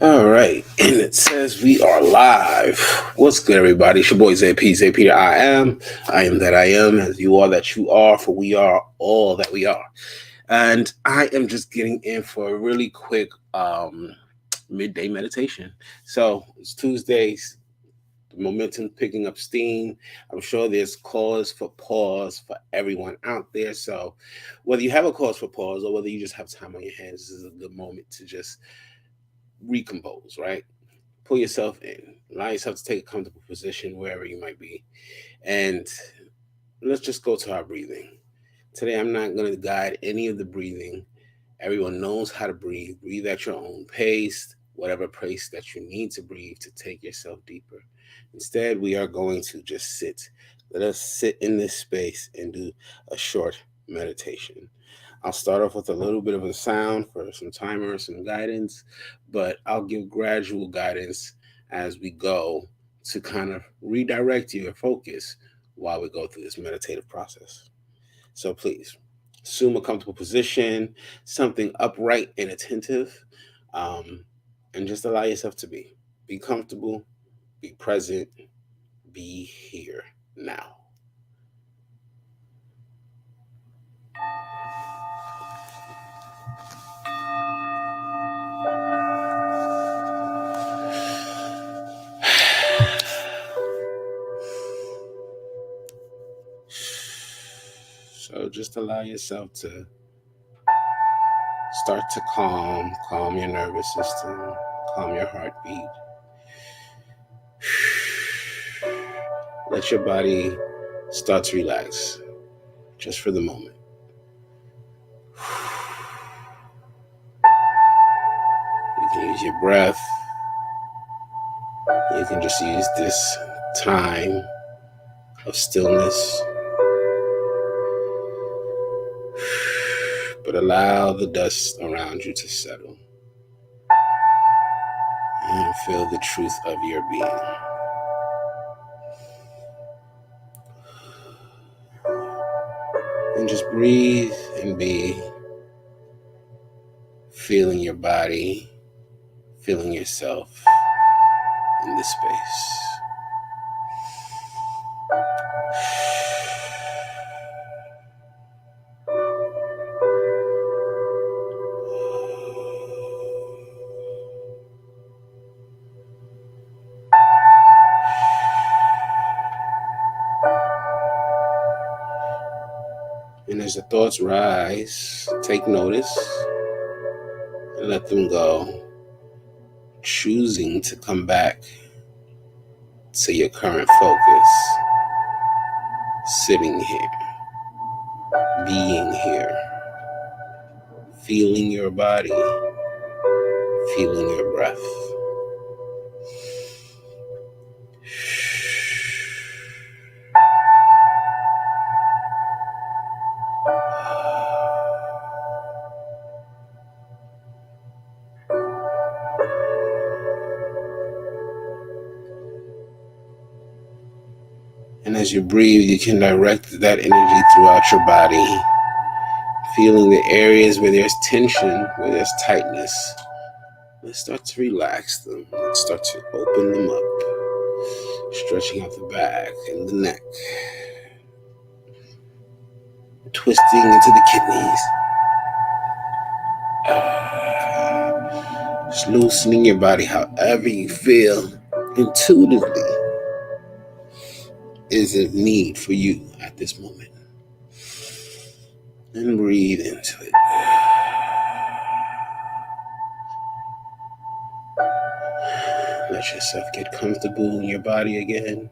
All right, and it says we are live. What's good, everybody? It's your boy Zay-P. Zay-P, I am. I am that I am, as you are that you are, for we are all that we are. And I am just getting in for a really quick midday meditation. So it's Tuesdays, the momentum picking up steam. I'm sure there's cause for pause for everyone out there. So whether you have a cause for pause or whether you just have time on your hands, this is a good moment to just recompose, right? Pull yourself in, allow yourself to take a comfortable position wherever you might be. And let's just go to our breathing. Today, I'm not going to guide any of the breathing. Everyone knows how to breathe. Breathe at your own pace, whatever pace that you need to breathe to take yourself deeper. Instead, we are going to just sit. Let us sit in this space and do a short meditation. I'll start off with a little bit of a sound for some timer, some guidance, but I'll give gradual guidance as we go to kind of redirect your focus while we go through this meditative process. So please assume a comfortable position, something upright and attentive, um, and just allow yourself to be. Be comfortable, be present, be here now. So just allow yourself to start to calm your nervous system, calm your heartbeat. Let your body start to relax just for the moment. You can use your breath. You can just use this time of stillness. But allow the dust around you to settle and feel the truth of your being. And just breathe and be feeling your body, feeling yourself in this space. And as the thoughts rise, take notice and let them go, choosing to come back to your current focus, sitting here, being here, feeling your body, feeling your breath. And as you breathe, you can direct that energy throughout your body, feeling the areas where there's tension, where there's tightness. Let's start to relax them. Let's start to open them up, stretching out the back and the neck, twisting into the kidneys. Just loosening your body however you feel intuitively is a need for you at this moment. And breathe into it. Let yourself get comfortable in your body again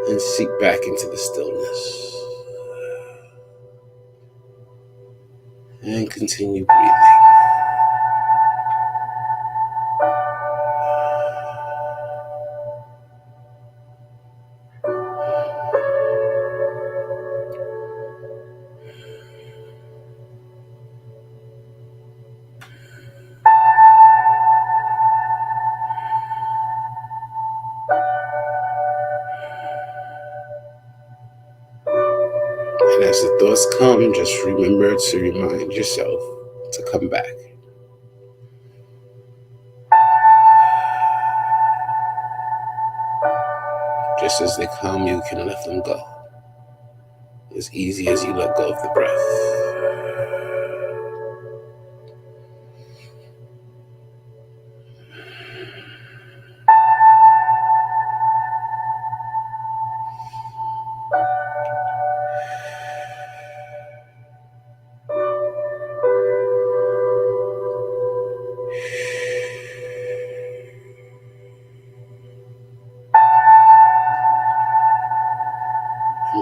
and seep back into the stillness. And continue breathing. And as the thoughts come, just remember to remind yourself to come back. Just as they come, you can let them go. As easy as you let go of the breath.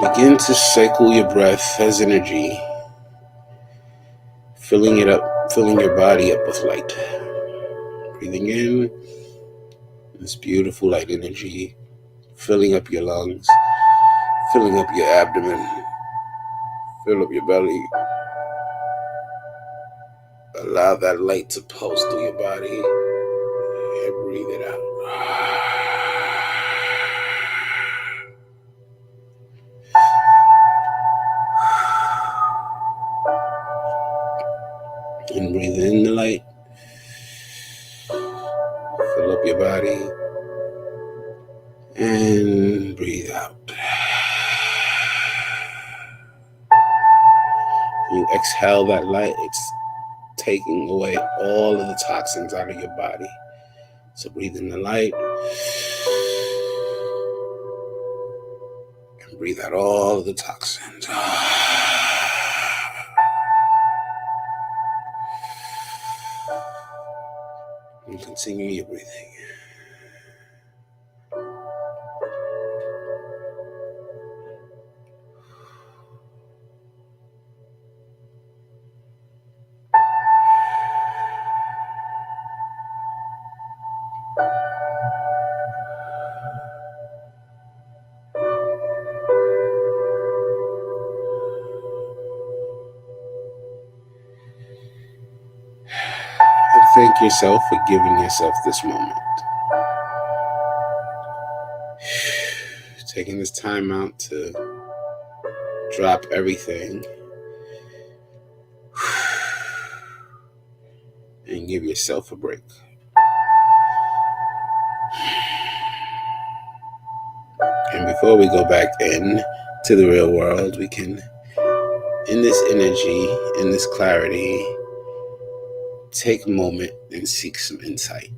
Begin to cycle your breath as energy, filling it up, filling your body up with light. Breathing in this beautiful light energy, filling up your lungs, filling up your abdomen, fill up your belly. Allow that light to pulse through your body and breathe it out. And breathe in the light. Fill up your body. And breathe out. When you exhale that light, it's taking away all of the toxins out of your body. So breathe in the light. And breathe out all of the toxins. And continue your breathing. And thank yourself for giving yourself this moment. Taking this time out to drop everything and give yourself a break. And before we go back in to the real world, we can, in this energy, in this clarity, take a moment and seek some insight.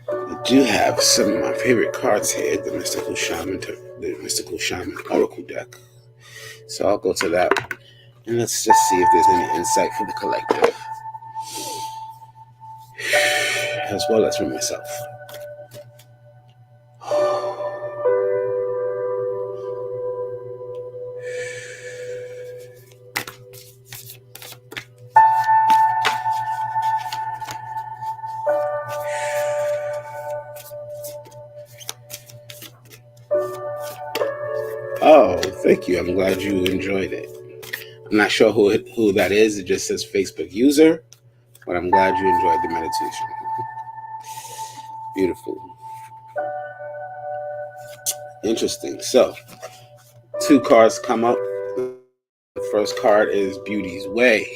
I do have some of my favorite cards here, the Mystical Shaman Oracle deck. So I'll go to that, and let's just see if there's any insight for the collective, as well as for myself. Oh, thank you. I'm glad you enjoyed it. I'm not sure who that is. It just says Facebook user, but I'm glad you enjoyed the meditation. Beautiful. Interesting. So, 2 cards come up. The first card is Beauty's Way.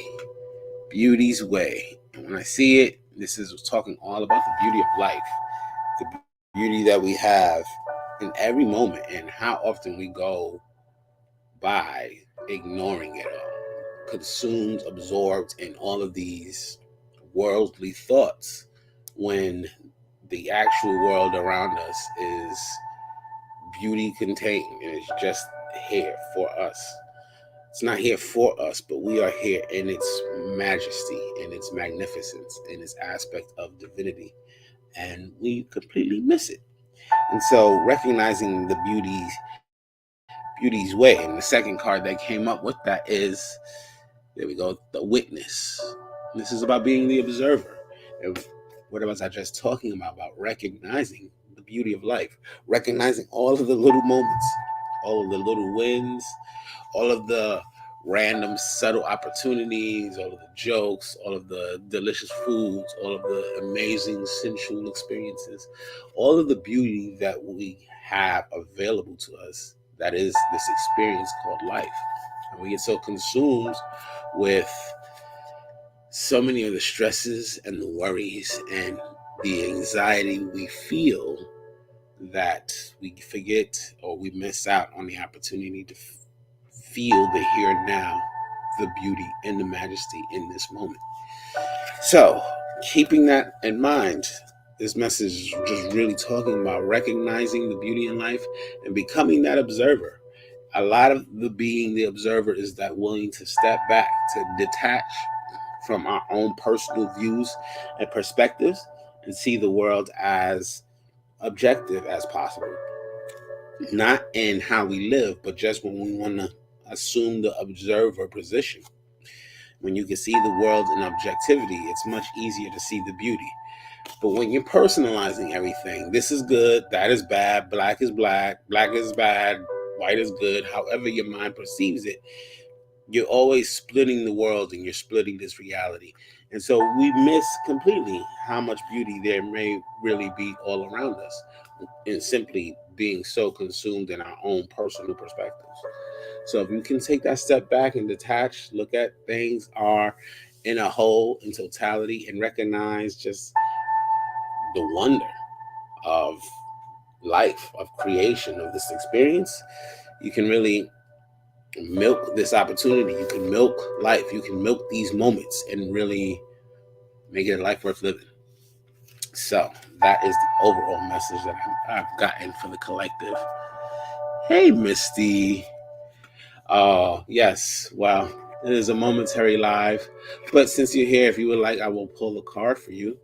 Beauty's Way. And when I see it, this is talking all about the beauty of life, the beauty that we have in every moment, and how often we go by ignoring it all, consumed, absorbed in all of these worldly thoughts, when the actual world around us is beauty contained, and it's just here for us. It's not here for us, but we are here in its majesty, in its magnificence, in its aspect of divinity, and we completely miss it. And so recognizing the beauty's way, and the second card that came up with that is, there we go, the Witness. This is about being the observer. And what was I just talking about recognizing the beauty of life, recognizing all of the little moments, all of the little wins, all of the random subtle opportunities, all of the jokes, all of the delicious foods, all of the amazing sensual experiences, all of the beauty that we have available to us. That is this experience called life. And we get so consumed with so many of the stresses and the worries and the anxiety we feel that we forget or we miss out on the opportunity to feel the here and now, the beauty and the majesty in this moment. So, keeping that in mind, this message is just really talking about recognizing the beauty in life and becoming that observer. A lot of the being the observer is that willing to step back, to detach from our own personal views and perspectives and see the world as objective as possible. Not in how we live, but just when we want to assume the observer position. When you can see the world in objectivity, it's much easier to see the beauty. But when you're personalizing everything, this is good, that is bad, black is bad, white is good, however your mind perceives it, you're always splitting the world and you're splitting this reality. And so we miss completely how much beauty there may really be all around us in simply being so consumed in our own personal perspectives. So if you can take that step back and detach, look at things are in a whole, in totality, and recognize just the wonder of life, of creation, of this experience, you can really milk this opportunity. You can milk life. You can milk these moments and really make it a life worth living. So that is the overall message that I've gotten for the collective. Hey, Misty. Yes. Well, it is a momentary live, but since you're here, if you would like, I will pull a card for you.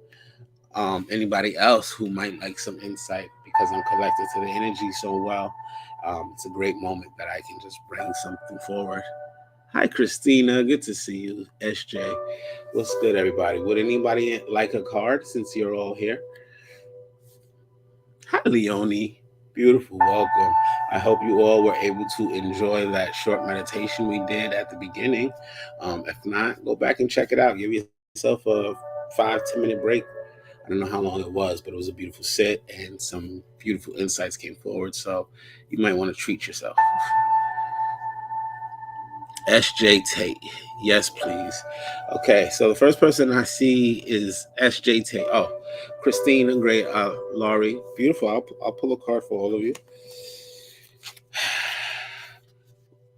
Anybody else who might like some insight because I'm connected to the energy so well. It's a great moment that I can just bring something forward. Hi, Christina. Good to see you. SJ. What's good, everybody? Would anybody like a card since you're all here? Hi, Leonie. Beautiful. Welcome. I hope you all were able to enjoy that short meditation we did at the beginning. If not, go back and check it out. Give yourself a 5-10 minute break. I don't know how long it was, but it was a beautiful sit and some beautiful insights came forward. So you might want to treat yourself. SJ Tate. Yes, please. Okay, so the first person I see is SJ Tate. Oh, Christina, great. Laurie, beautiful. I'll pull a card for all of you.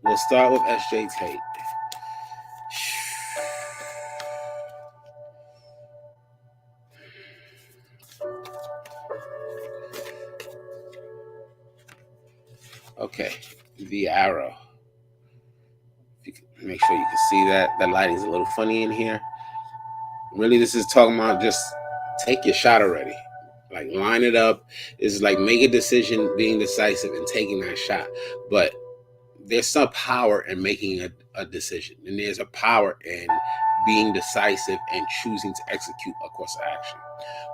We'll start with SJ Tate. Okay, the arrow. If you can make sure you can see that. That lighting's a little funny in here. Really, this is talking about just take your shot already. Like line it up. It's like make a decision, being decisive and taking that shot. But there's some power in making a decision, and there's a power in being decisive and choosing to execute a course of action.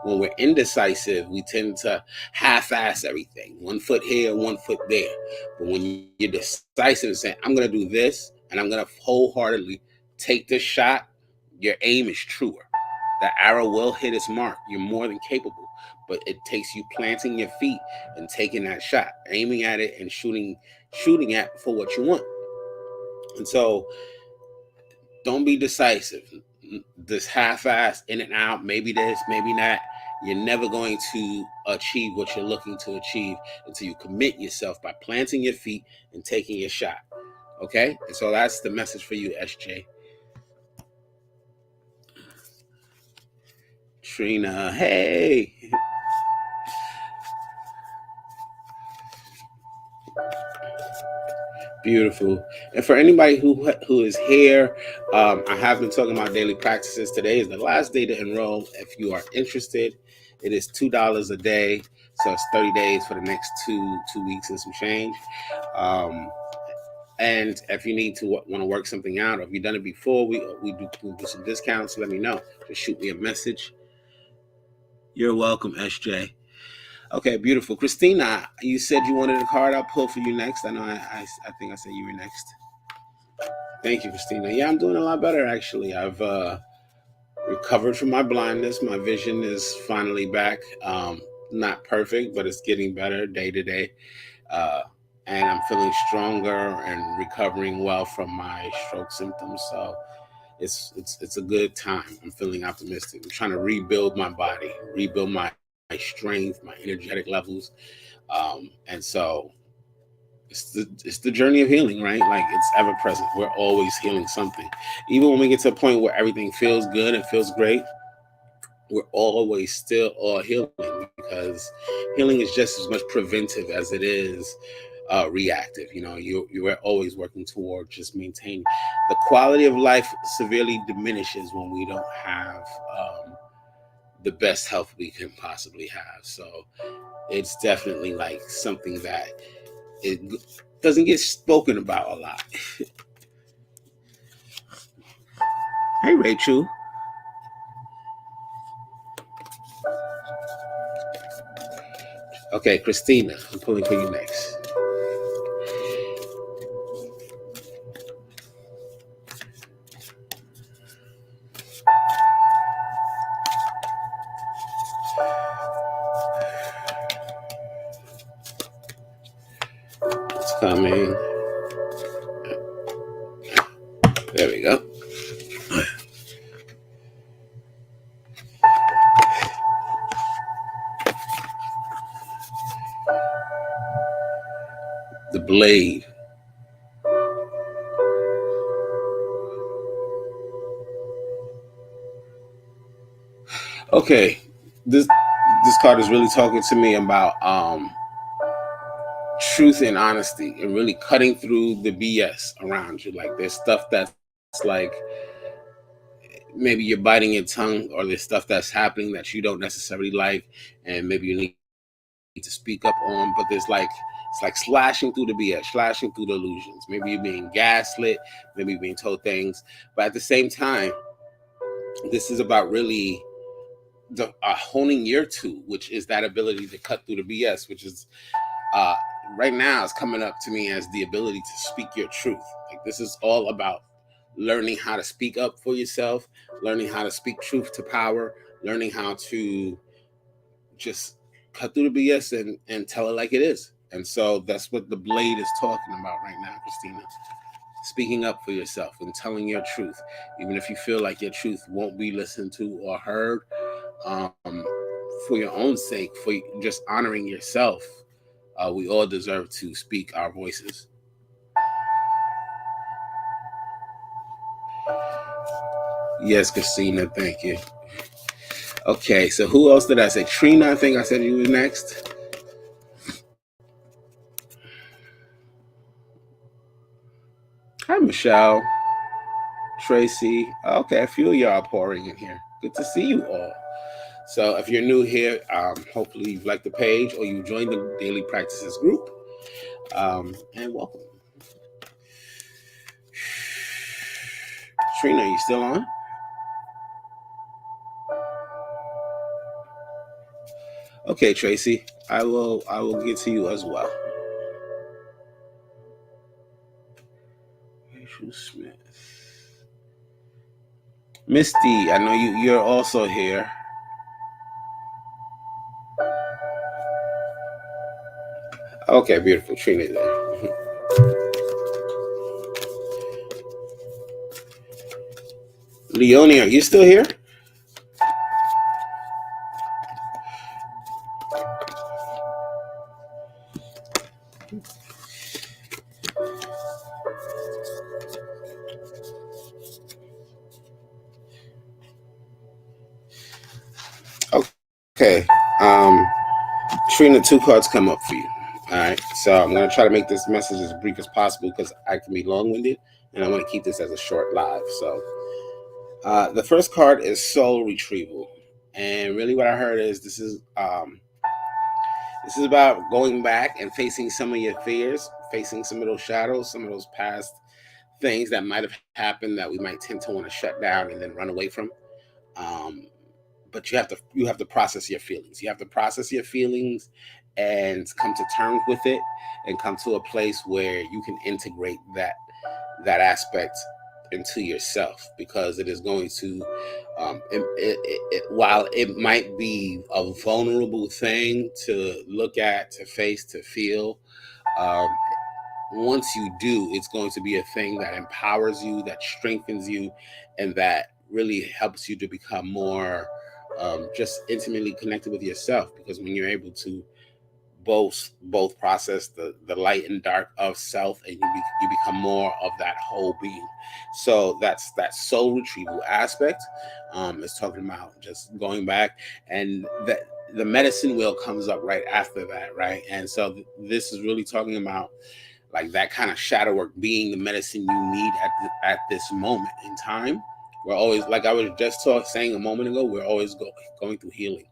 When we're indecisive, we tend to half-ass everything, one foot here, one foot there. But when you're decisive and saying, I'm going to do this and I'm going to wholeheartedly take this shot, your aim is truer. The arrow will hit its mark. You're more than capable, but it takes you planting your feet and taking that shot, aiming at it and shooting at for what you want. And so don't be decisive. This half-ass in and out, maybe this, maybe that. You're never going to achieve what you're looking to achieve until you commit yourself by planting your feet and taking your shot. Okay? And so that's the message for you, SJ. Trina, hey. Beautiful. And for anybody who is here, I have been talking about daily practices. Today is the last day to enroll. If you are interested, it is $2 a day. So it's 30 days for the next two weeks and some change. And if you need to want to work something out, or if you've done it before, we'll do some discounts. Let me know. Just shoot me a message. You're welcome, SJ. Okay, beautiful. Christina, you said you wanted a card. I'll pull for you next. I know I think I said you were next. Thank you, Christina. Yeah, I'm doing a lot better actually. I've recovered from my blindness. My vision is finally back. Not perfect, but it's getting better day to day. Uh, and I'm feeling stronger and recovering well from my stroke symptoms. So it's a good time. I'm feeling optimistic. I'm trying to rebuild my body, rebuild my strength, my energetic levels. And so it's the journey of healing, right? Like it's ever present. We're always healing something. Even when we get to a point where everything feels good and feels great, we're always still all healing because healing is just as much preventive as it is reactive. You know, you are always working toward just maintaining the quality of life. Severely diminishes when we don't have the best health we can possibly have. So it's definitely like something that it doesn't get spoken about a lot. Hey, Rachel. Okay, Christina, I'm pulling for you next. It's coming. There we go. The blade. Okay, this card is really talking to me about truth and honesty and really cutting through the BS around you. Like there's stuff that's like maybe you're biting your tongue, or there's stuff that's happening that you don't necessarily like, and maybe you need to speak up on. But there's like it's like slashing through the BS, slashing through the illusions. Maybe you're being gaslit, maybe you're being told things, but at the same time, this is about really honing your tool, which is that ability to cut through the BS, which is uh, right now is coming up to me as the ability to speak your truth. Like this is all about learning how to speak up for yourself, learning how to speak truth to power, learning how to just cut through the BS and tell it like it is. And so that's what the blade is talking about right now, Christina. Speaking up for yourself and telling your truth, even if you feel like your truth won't be listened to or heard, um, for your own sake, for just honoring yourself. We all deserve to speak our voices. Yes, Christina, thank you. Okay, so who else did I say? Trina, I think I said you were next. Hi, Michelle, Tracy. Okay, a few of y'all pouring in here. Good to see you all. So if you're new here, hopefully you've liked the page or you joined the Daily Practices group. And welcome. Trina, are you still on? Okay, Tracy. I will get to you as well. Rachel Smith. Misty, I know you're also here. Okay, beautiful. Trina there. Leonie, are you still here? Okay. Um, Trina, two cards come up for you. All right. So I'm going to try to make this message as brief as possible because I can be long winded and I want to keep this as a short live. So the first card is soul retrieval. And really what I heard is this is about going back and facing some of your fears, facing some of those shadows, some of those past things that might have happened that we might tend to want to shut down and then run away from. Um, but you have to process your feelings. You have to process your feelings and come to terms with it and come to a place where you can integrate that aspect into yourself, because it is going to while it might be a vulnerable thing to look at, to face, to feel, um, once you do, it's going to be a thing that empowers you, that strengthens you, and that really helps you to become more just intimately connected with yourself. Because when you're able to both process the light and dark of self, and you become more of that whole being. So that's that soul retrieval aspect. Is talking about just going back, and that the medicine wheel comes up right after that, right? And so this is really talking about like that kind of shadow work being the medicine you need at this moment in time. We're always, like I was just saying a moment ago, we're always going through healing.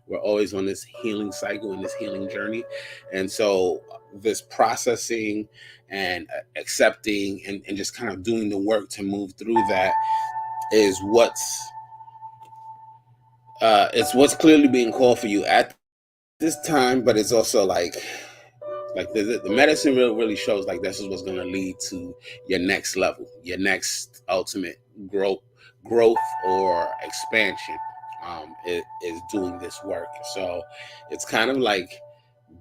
We're always on this healing cycle and this healing journey. And so this processing and accepting and just kind of doing the work to move through that is it's what's clearly being called for you at this time. But it's also like the medicine really shows like this is what's going to lead to your next level, your next ultimate growth or expansion. Is doing this work. So it's kind of like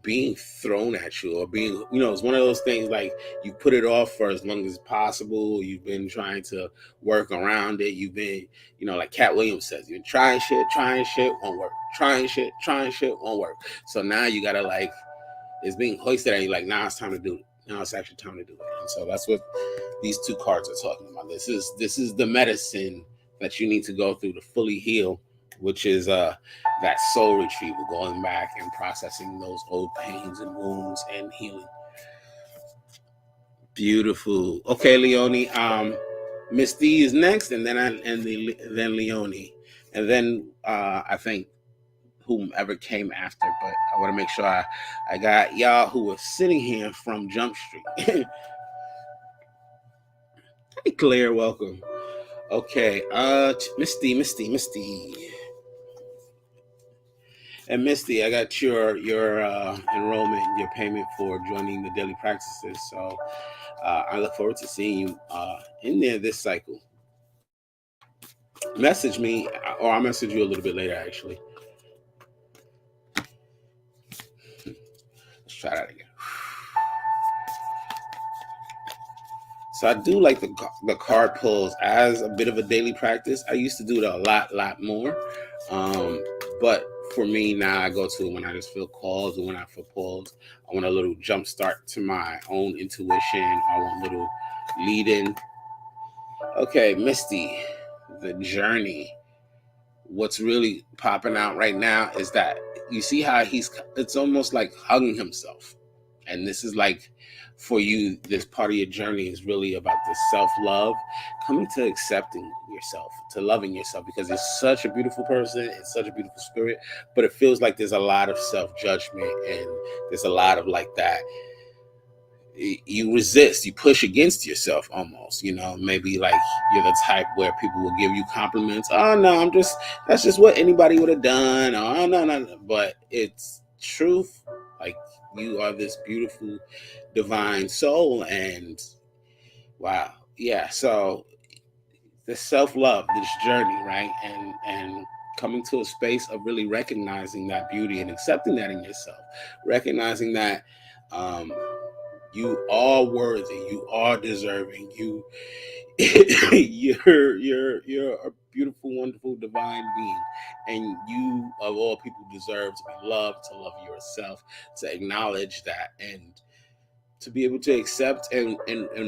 being thrown at you, or being, it's one of those things like you put it off for as long as possible. You've been trying to work around it. You've been, like Cat Williams says, you've been trying shit won't work, trying shit won't work. So now you gotta like, it's being hoisted at you like, now it's time to do it. Now it's actually time to do it. And so that's what these two cards are talking about. This is the medicine that you need to go through to fully heal, which is that soul retrieval, going back and processing those old pains and wounds and healing. Beautiful. Okay, Leonie. Miss D is next, and then Leonie, and then I think whomever came after. But I want to make sure I got y'all who were sitting here from Jump Street. Hey, Claire, welcome. Okay, Misty, and Misty, I got your enrollment, your payment for joining the daily practices. So I look forward to seeing you in there this cycle. Message me, or I'll message you a little bit later. Actually, let's try that again. So I do like the card pulls as a bit of a daily practice. I used to do it a lot more, but for me now, I go to it when I just feel called, or when I feel pulled. I want a little jump start to my own intuition. I want a little lead in. Okay, Misty, the journey. What's really popping out right now is that you see how it's almost like hugging himself. And this is like, for you, this part of your journey is really about this self-love, coming to accepting yourself, to loving yourself, because it's such a beautiful person, it's such a beautiful spirit, but it feels like there's a lot of self-judgment, and there's a lot of like that you resist, you push against yourself almost, maybe like you're the type where people will give you compliments. Oh no, that's just what anybody would have done. Oh no. But it's truth. Like, you are this beautiful divine soul, and wow. Yeah. So the self-love, this journey, right? And coming to a space of really recognizing that beauty and accepting that in yourself, recognizing that um you are worthy, you are deserving, you're a beautiful, wonderful, divine being, and you of all people deserve to be loved, to love yourself, to acknowledge that, and to be able to accept and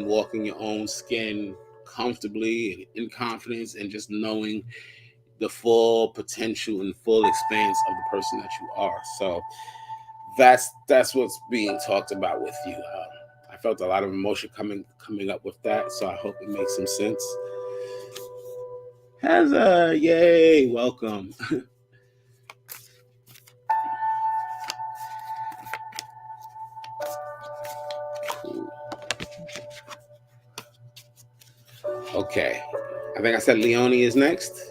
walk in your own skin comfortably and in confidence, and just knowing the full potential and full expanse of the person that you are. So that's what's being talked about with you. I felt a lot of emotion coming up with that, so I hope it makes some sense. Hazza, yay, welcome. Cool. Okay, I think I said Leonie is next.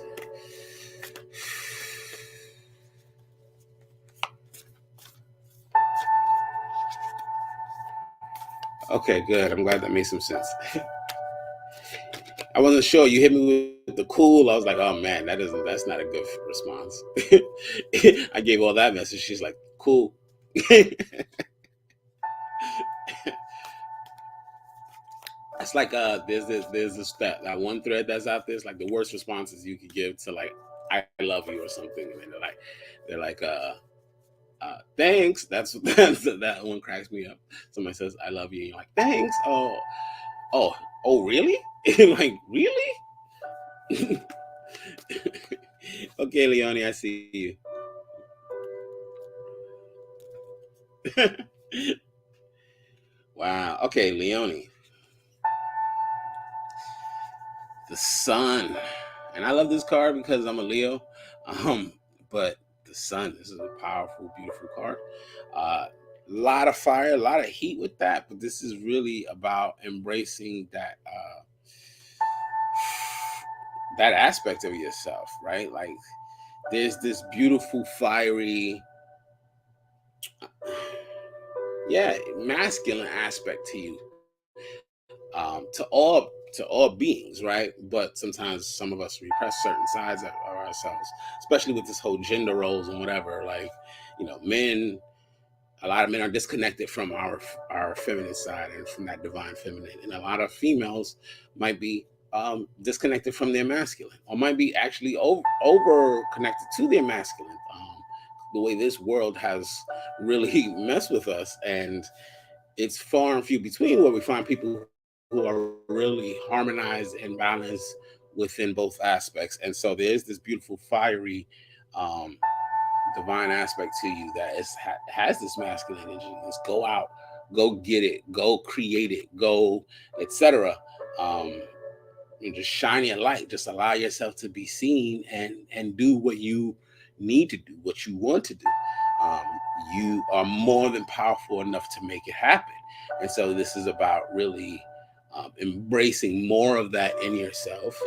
Okay, good. I'm glad that made some sense. I wasn't sure. You hit me with the cool. I was like, oh man, that's not a good response. I gave all that message. She's like, cool. It's like there's this that one thread that's out there. It's like the worst responses you could give to like I love you or something, and then they're like thanks. That one cracks me up. Somebody says I love you, and you're like thanks. Oh oh really? Like really? Okay, Leonie, I see you. Wow. Okay, Leonie, the sun, and I love this card because I'm a Leo. Um, but the sun. This is a powerful, beautiful card. A lot of fire, a lot of heat with that, but this is really about embracing that aspect of yourself, right? Like there's this beautiful, fiery, yeah, masculine aspect to you, to all beings, right? But sometimes some of us repress certain sides of ourselves, especially with this whole gender roles and whatever. Like, men. A lot of men are disconnected from our feminine side and from that divine feminine, and a lot of females might be disconnected from their masculine, or might be actually over connected to their masculine. The way this world has really messed with us, and it's far and few between where we find people who are really harmonized and balanced within both aspects. And so there's this beautiful fiery divine aspect to you that has this masculine energy. Just go out, go get it, go create it, go, etc. Um, and just shine your light. Just allow yourself to be seen and do what you need to do, what you want to do. Um, you are more than powerful enough to make it happen. And so this is about really embracing more of that in yourself,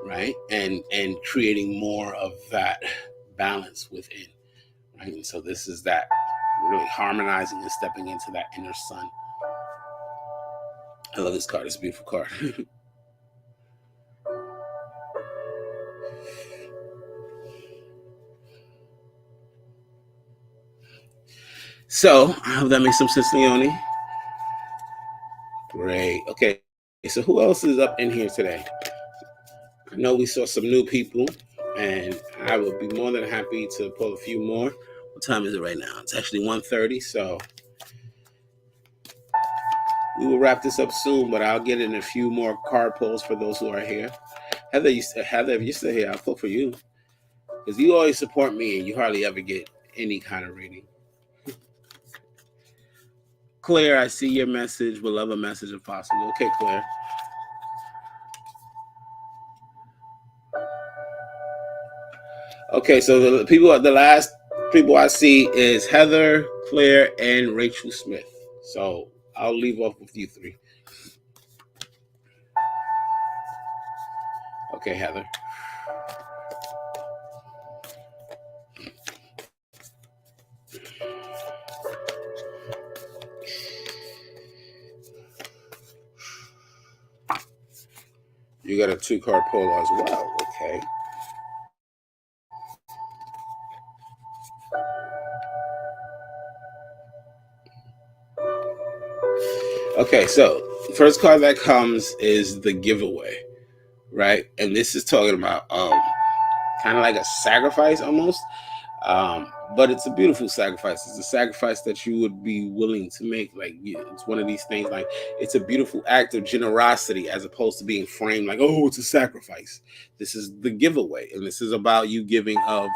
right? And creating more of that balance within, right? And so this is that really harmonizing and stepping into that inner sun. I love this card. It's a beautiful card. So I hope that makes some sense, Leonie. Great. Okay. So who else is up in here today? I know we saw some new people, and I would be more than happy to pull a few more. What time is it right now? It's actually 1:30, so we will wrap this up soon, but I'll get in a few more card pulls for those who are here. Heather, if you're still here, I'll pull for you because you always support me, and you hardly ever get any kind of reading. Claire, I see your message. Would love a message if possible. Okay, Claire. Okay, so the last people I see is Heather, Claire, and Rachel Smith. So I'll leave off with you three. Okay, Heather. You got a 2-card pull as well. Okay. Okay, so first card that comes is the giveaway, right? And this is talking about kind of like a sacrifice almost. But it's a beautiful sacrifice. It's a sacrifice that you would be willing to make. Like it's one of these things. Like it's a beautiful act of generosity, as opposed to being framed like, oh, it's a sacrifice. This is the giveaway, and this is about you giving of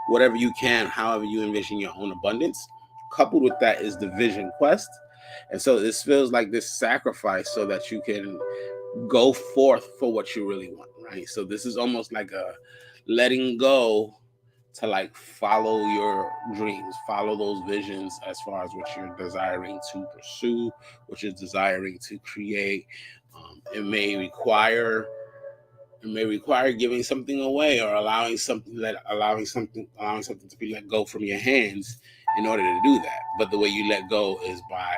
whatever you can, however you envision your own abundance. Coupled with that is the vision quest, and so this feels like this sacrifice so that you can go forth for what you really want, right? So this is almost like a letting go to like follow your dreams, follow those visions as far as what you're desiring to pursue, what you're desiring to create. It may require giving something away, or allowing something to be let go from your hands in order to do that. But the way you let go is by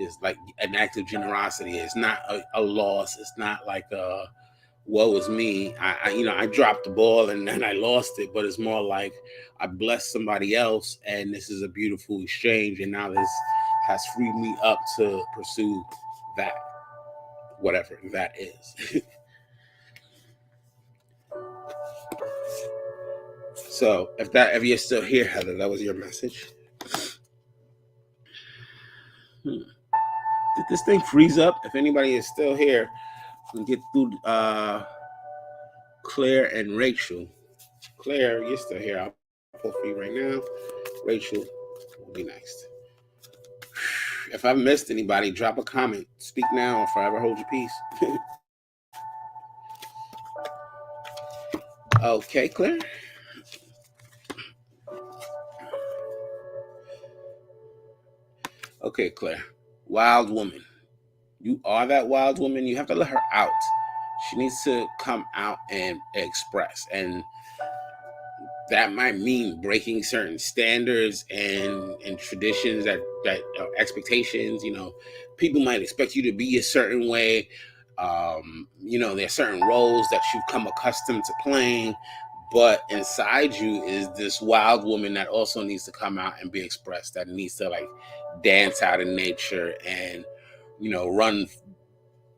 is like an act of generosity. It's not a loss. It's not like a woe is me. I dropped the ball and then I lost it, but it's more like I blessed somebody else, and this is a beautiful exchange, and now this has freed me up to pursue that, whatever that is. So if you're still here, Heather, that was your message. Did this thing freeze up? If anybody is still here, we can get through Claire and Rachel. Claire, you're still here. I'll pull for you right now. Rachel will be next. If I've missed anybody, drop a comment. Speak now or forever hold your peace. Okay, Claire. Okay, Claire. Wild woman. You are that wild woman. You have to let her out. She needs to come out and express. And that might mean breaking certain standards and traditions that expectations. People might expect you to be a certain way. There are certain roles that you've come accustomed to playing, but inside you is this wild woman that also needs to come out and be expressed, that needs to like dance out in nature and run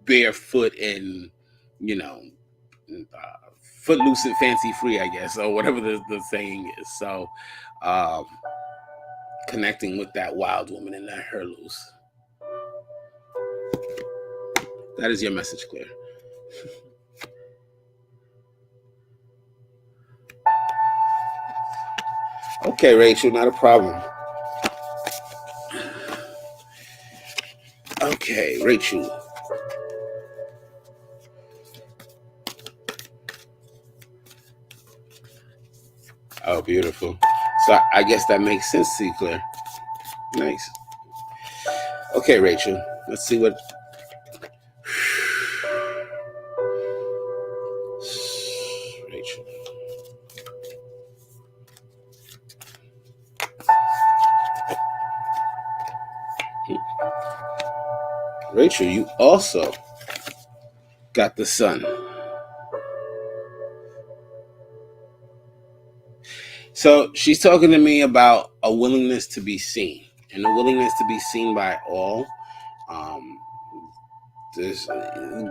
barefoot and you know footloose and fancy free, I guess, or whatever the saying is. So um connecting with that wild woman and let her loose. That is your message, Claire. Okay, Rachel, not a problem. Okay, Rachel. Oh, beautiful. So I guess that makes sense to you, Claire. Nice. Okay, Rachel. Let's see what. Rachel. Rachel, you also got the sun. So she's talking to me about a willingness to be seen, and a willingness to be seen by all. Um, this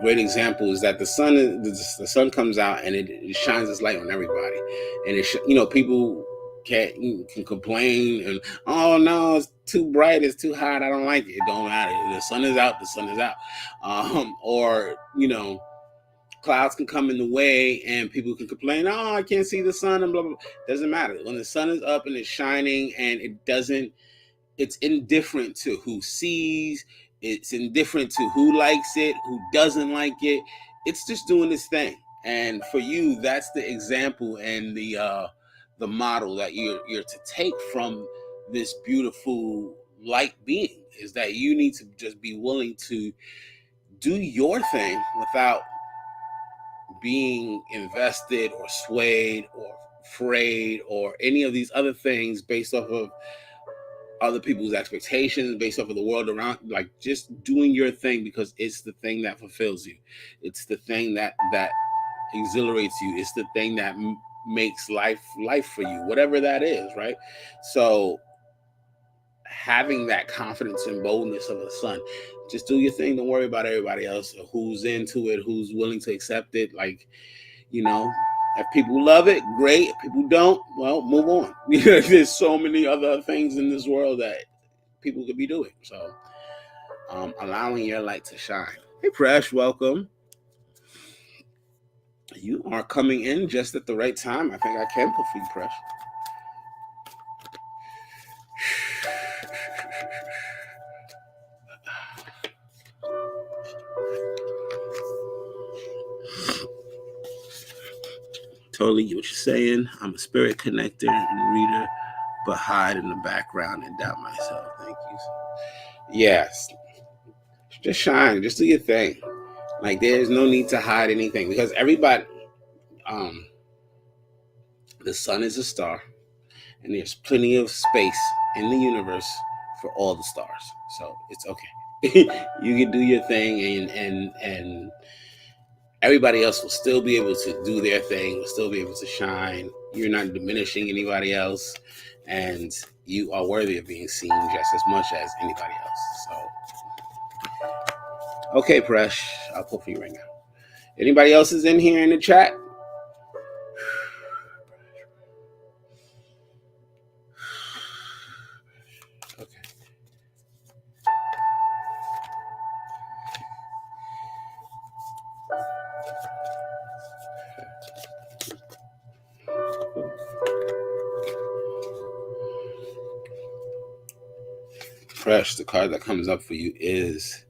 great example is that the sun comes out and it shines its light on everybody, and people can complain and, oh no, it's too bright, it's too hot, I don't like it. It don't matter. The sun is out. The sun is out. Or clouds can come in the way and people can complain, oh, I can't see the sun and blah, blah, blah. Doesn't matter. When the sun is up and it's shining, and it's indifferent to who sees, it's indifferent to who likes it, who doesn't like it. It's just doing its thing. And for you, that's the example and the model that you're to take from this beautiful light being, is that you need to just be willing to do your thing without being invested or swayed or afraid or any of these other things based off of other people's expectations, based off of the world around. Like, just doing your thing because it's the thing that fulfills you. It's the thing that exhilarates you. It's the thing that makes life for you, whatever that is, right? So having that confidence and boldness of the sun, just do your thing. Don't worry about everybody else, or who's into it, who's willing to accept it. Like, if people love it, great. If people don't, well, move on. There's so many other things in this world that people could be doing. So allowing your light to shine. Hey, Presh, welcome. You are coming in just at the right time. I think I can put for you, Presh. Totally get what you're saying. I'm a spirit connector and reader, but hide in the background and doubt myself. Thank you. Yes. Just shine. Just do your thing. Like, there's no need to hide anything, because everybody, um, the sun is a star, and there's plenty of space in the universe for all the stars. So it's okay. You can do your thing, and everybody else will still be able to do their thing, will still be able to shine. You're not diminishing anybody else, and you are worthy of being seen just as much as anybody else. So, okay, Presh, I'll pull for you right now. Anybody else is in here in the chat? Okay. Presh, the card that comes up for you is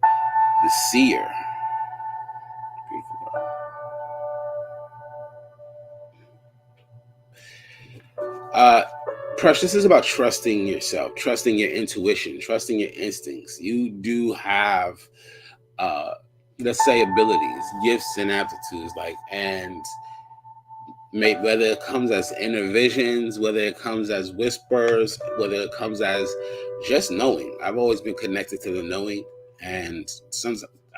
the Seer. Beautiful card. Presh, this is about trusting yourself, trusting your intuition, trusting your instincts. You do have, let's say, abilities, gifts, and aptitudes, and whether it comes as inner visions, whether it comes as whispers, whether it comes as just knowing. I've always been connected to the knowing, and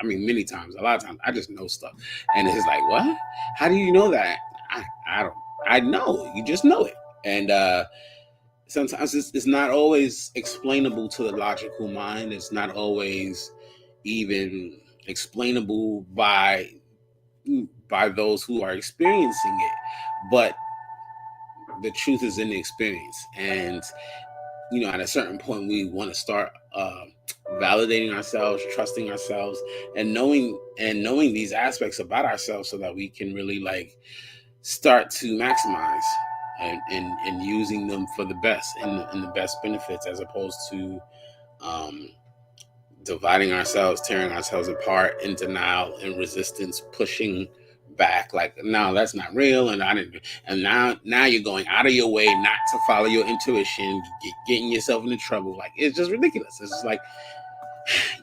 many times, a lot of times, I just know stuff, and it's like, what? How do you know that? I don't. I know. You just know it, and sometimes it's not always explainable to the logical mind. It's not always even explainable by those who are experiencing it, but the truth is in the experience. And at a certain point, we want to start validating ourselves, trusting ourselves, and knowing these aspects about ourselves, so that we can really start to maximize and using them for the best and the best benefits, as opposed to um, dividing ourselves, tearing ourselves apart in denial and resistance, pushing back like, no, that's not real, and I didn't. And now you're going out of your way not to follow your intuition, getting yourself into trouble. Like, it's just ridiculous. It's just like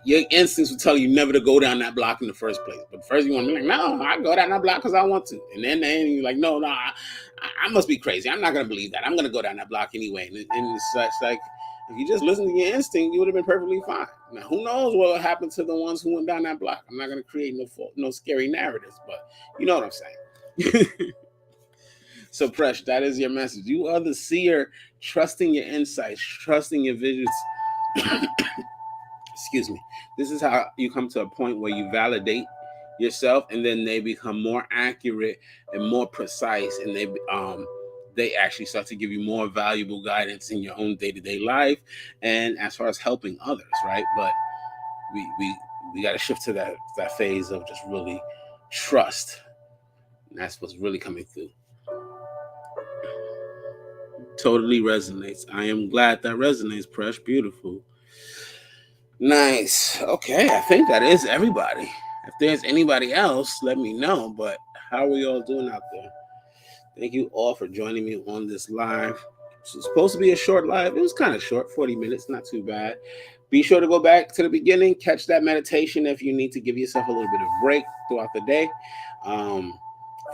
your instincts will tell you never to go down that block in the first place. But first you want to be like, no, I go down that block because I want to. And then you're like, no, I must be crazy. I'm not going to believe that. I'm going to go down that block anyway. And it's such like, if you just listen to your instinct, you would have been perfectly fine. Now, who knows what will happen to the ones who went down that block? I'm not going to create no scary narratives, but you know what I'm saying. So, Presh, that is your message. You are the seer, trusting your insights, trusting your visions. Excuse me. This is how you come to a point where you validate yourself, and then they become more accurate and more precise, and they actually start to give you more valuable guidance in your own day-to-day life, and as far as helping others, right? But we got to shift to that phase of just really trust, and that's what's really coming through. Totally resonates. I am glad that resonates, Presh. Beautiful. Nice. Okay, I think that is everybody. If there's anybody else, let me know. But how are we all doing out there? Thank you all for joining me on this live. It's supposed to be a short live. It was kind of short, 40 minutes, not too bad. Be sure to go back to the beginning, catch that meditation if you need to give yourself a little bit of break throughout the day.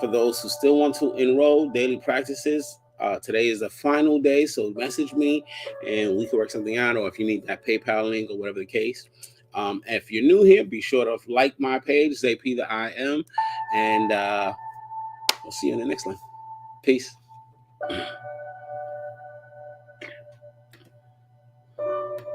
For those who still want to enroll, daily practices, today is the final day, so message me and we can work something out, or if you need that PayPal link or whatever the case. If you're new here, be sure to like my page, Zay-P the I am, and we'll see you in the next one. Peace.